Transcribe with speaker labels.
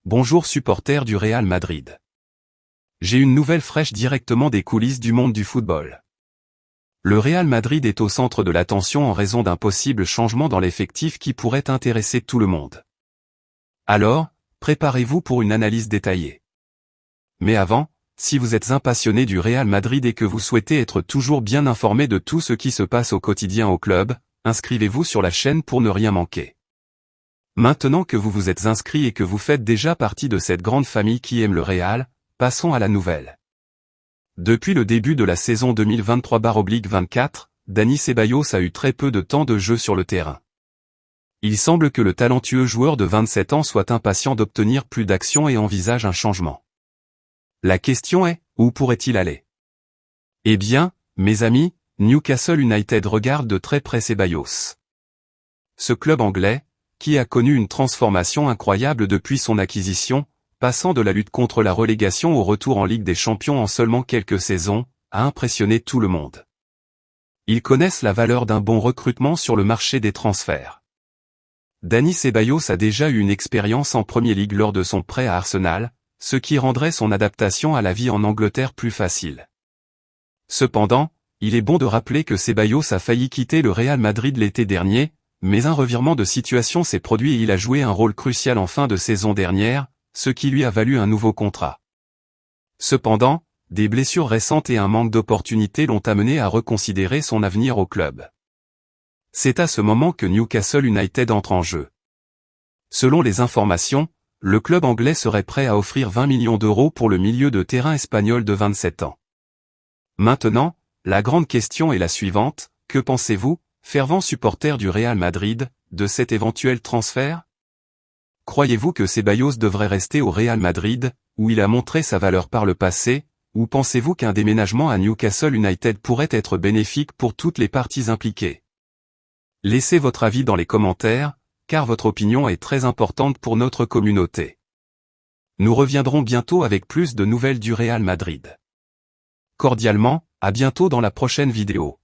Speaker 1: Bonjour supporters du Real Madrid. J'ai une nouvelle fraîche directement des coulisses du monde du football. Le Real Madrid est au centre de l'attention en raison d'un possible changement dans l'effectif qui pourrait intéresser tout le monde. Alors, préparez-vous pour une analyse détaillée. Mais avant, si vous êtes un passionné du Real Madrid et que vous souhaitez être toujours bien informé de tout ce qui se passe au quotidien au club, inscrivez-vous sur la chaîne pour ne rien manquer. Maintenant que vous vous êtes inscrit et que vous faites déjà partie de cette grande famille qui aime le Real, passons à la nouvelle. Depuis le début de la saison 2023/24, Dani Ceballos a eu très peu de temps de jeu sur le terrain. Il semble que le talentueux joueur de 27 ans soit impatient d'obtenir plus d'action et envisage un changement. La question est, où pourrait-il aller? Eh bien, mes amis, Newcastle United regarde de très près Ceballos. Ce club anglais, qui a connu une transformation incroyable depuis son acquisition, passant de la lutte contre la relégation au retour en Ligue des Champions en seulement quelques saisons, a impressionné tout le monde. Ils connaissent la valeur d'un bon recrutement sur le marché des transferts. Dani Ceballos a déjà eu une expérience en Premier League lors de son prêt à Arsenal, ce qui rendrait son adaptation à la vie en Angleterre plus facile. Cependant, il est bon de rappeler que Ceballos a failli quitter le Real Madrid l'été dernier, mais un revirement de situation s'est produit et il a joué un rôle crucial en fin de saison dernière, ce qui lui a valu un nouveau contrat. Cependant, des blessures récentes et un manque d'opportunités l'ont amené à reconsidérer son avenir au club. C'est à ce moment que Newcastle United entre en jeu. Selon les informations, le club anglais serait prêt à offrir 20 millions d'euros pour le milieu de terrain espagnol de 27 ans. Maintenant, la grande question est la suivante, que pensez-vous, fervent supporter du Real Madrid, de cet éventuel transfert? Croyez-vous que Ceballos devrait rester au Real Madrid, où il a montré sa valeur par le passé, ou pensez-vous qu'un déménagement à Newcastle United pourrait être bénéfique pour toutes les parties impliquées? Laissez votre avis dans les commentaires, car votre opinion est très importante pour notre communauté. Nous reviendrons bientôt avec plus de nouvelles du Real Madrid. Cordialement, à bientôt dans la prochaine vidéo.